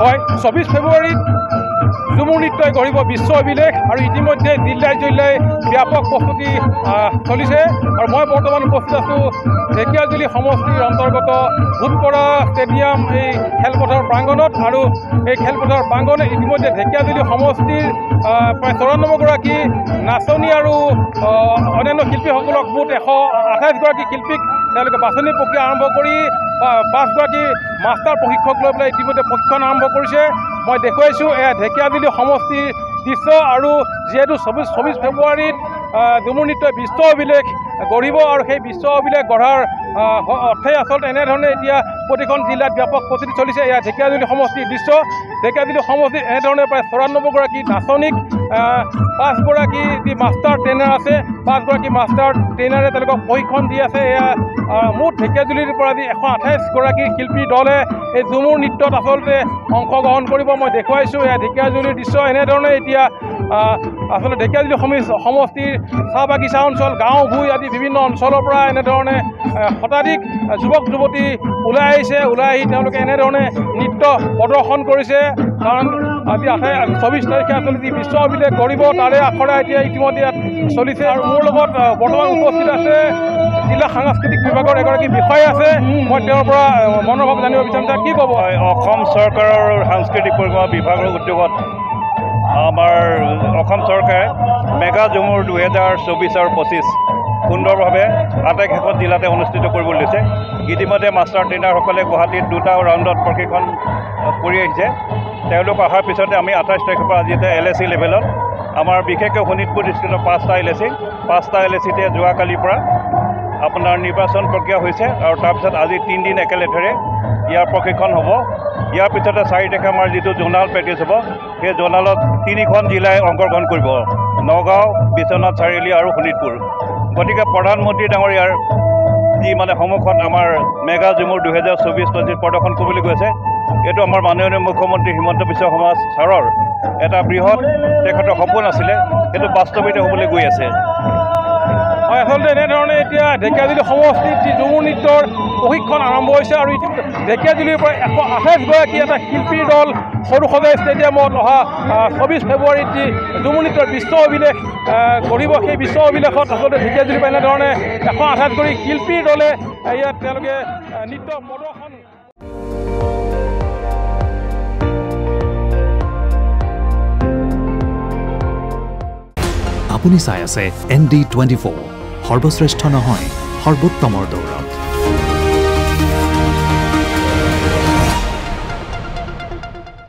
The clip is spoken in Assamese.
হয় 24 ফেব্ৰুৱাৰীত ঝুমুৰ নৃত্যই গঢ়িব বিশ্ব অভিলেখ আৰু ইতিমধ্যে জিলাই জিলাই ব্যাপক প্ৰস্তুতি চলিছে আৰু মই বৰ্তমান উপস্থিত আছোঁ ঢেকিয়াজুলি সমষ্টিৰ অন্তৰ্গত ভূতপৰা ষ্টেডিয়াম এই খেলপথাৰ প্ৰাংগণত আৰু এই খেলপথাৰ প্ৰাংগণে ইতিমধ্যে ঢেকিয়াজুলি সমষ্টিৰ প্ৰায় 94 গৰাকী নাচনী আৰু অন্যান্য শিল্পীসকলক মুঠ 128 গৰাকী শিল্পীক তেওঁলোকে বাছনি প্ৰক্ৰিয়া আৰম্ভ কৰি 5 গৰাকী মাষ্টাৰ প্ৰশিক্ষক লৈ পেলাই ইতিমধ্যে প্ৰশিক্ষণ আৰম্ভ কৰিছে মই দেখুৱাইছোঁ এয়া ঢেকিয়াজুলি সমষ্টিৰ দৃশ্য আৰু যিহেতু 24 ফেব্ৰুৱাৰীত ঝুমুৰ নৃত্যই বিশ্ব অভিলেখ গঢ়িব আৰু সেই বিশ্ব অভিলেখ গঢ়াৰ অৰ্থে আচলতে এনেধৰণে এতিয়া প্ৰতিখন জিলাত ব্যাপক প্ৰস্তুতি চলিছে এয়া ঢেকিয়াজুলি সমষ্টিৰ দৃশ্য ঢেকিয়াজুলি সমষ্টিত এনেধৰণে প্ৰায় 94 গৰাকী নাচনীক 5 গৰাকী যি মাষ্টাৰ ট্ৰেইনাৰ আছে 5 গৰাকী মাষ্টাৰ ট্ৰেইনাৰে তেওঁলোকক প্ৰশিক্ষণ দি আছে এয়া মুঠ ঢেকিয়াজুলিৰ পৰা যি 128 গৰাকী শিল্পীৰ দলে এই ঝুমুৰ নৃত্যত আচলতে অংশগ্ৰহণ কৰিব মই দেখুৱাইছোঁ এয়া ঢেকিয়াজুলিৰ দৃশ্য এনেধৰণে এতিয়া আচলতে ঢেকিয়াজুলি সমষ্টিৰ চাহ বাগিচা অঞ্চল গাঁও ভূঁই আদি বিভিন্ন অঞ্চলৰ পৰা এনেধৰণে শতাধিক যুৱক যুৱতী ওলাই আহি তেওঁলোকে এনেধৰণে নৃত্য প্ৰদৰ্শন কৰিছে কাৰণ আজি 24 তাৰিখে আচলতে যি বিশ্ব অভিলেখ গঢ়িব তাৰে আখৰা এতিয়া ইতিমধ্যে ইয়াত চলিছে আৰু মোৰ লগত বৰ্তমান উপস্থিত আছে জিলা সাংস্কৃতিক বিভাগৰ এগৰাকী বিষয়া আছে মই তেওঁৰ পৰা মনৰ ভাৱ জানিব বিচাৰিম কি ক'ব অসম চৰকাৰৰ সাংস্কৃতিক পৰিক্ৰমা বিভাগৰ উদ্যোগত আমাৰ অসম চৰকাৰে মেগা ঝুমুৰ 2024 আৰু 25 সুন্দৰভাৱে আটাইকেইখন জিলাতে অনুষ্ঠিত কৰিব লৈছে ইতিমধ্যে মাষ্টাৰ ট্ৰেইনাৰসকলে গুৱাহাটীত 2টা ৰাউণ্ডত প্ৰশিক্ষণ কৰি আহিছে তেওঁলোক অহাৰ পিছতে আমি 28 তাৰিখৰ পৰা আজি LAC লেভেলত আমাৰ বিশেষকৈ শোণিতপুৰ ডিষ্ট্ৰিক্টৰ 5টা LACতে যোৱাকালিৰ পৰা আপোনাৰ নিৰ্বাচন প্ৰক্ৰিয়া হৈছে আৰু তাৰপিছত আজি 3 দিন একেলেথাৰে ইয়াৰ প্ৰশিক্ষণ হ'ব ইয়াৰ পিছতে 4 তাৰিখে আমাৰ যিটো জোনাল প্ৰেক্টিছ হ'ব সেই জোনালত 3খন জিলাই অংশগ্ৰহণ কৰিব নগাঁও বিশ্বনাথ চাৰিআলি আৰু শোণিতপুৰ গতিকে প্ৰধানমন্ত্ৰী ডাঙৰীয়াৰ যি মানে সন্মুখত আমাৰ মেগা ঝুমুৰ 2024-25 প্ৰদৰ্শন কৰিবলৈ গৈছে এইটো আমাৰ মাননীয় মুখ্যমন্ত্ৰী হিমন্ত বিশ্ব শৰ্মা ছাৰৰ এটা বৃহৎ তেখেতৰ সপোন আছিলে সেইটো বাস্তৱিত হ'বলৈ গৈ আছে হয় আচলতে এনেধৰণে এতিয়া ঢেকিয়াজুলি সমষ্টিত যি ঝুমুৰ নৃত্যৰ প্ৰশিক্ষণ আৰম্ভ হৈছে আৰু ঢেকিয়াজুলিৰ পৰা 128 গৰাকী এটা শিল্পীৰ দল সৰুসজাই ষ্টেডিয়ামত অহা 24 ফেব্ৰুৱাৰীত যি ঝুমুৰ নৃত্যৰ বিশ্ব অভিলেখ গঢ়িব সেই বিশ্ব অভিলেখত আচলতে ঢেকিয়াজুলিৰ পৰা এনেধৰণে 128 গৰাকী শিল্পীৰ দলে ইয়াত তেওঁলোকে নৃত্য প্ৰদৰ্শন আপুনি চাই আছে ND24 সৰ্বশ্ৰেষ্ঠ নহয় সৰ্বোত্তমৰ দৌৰ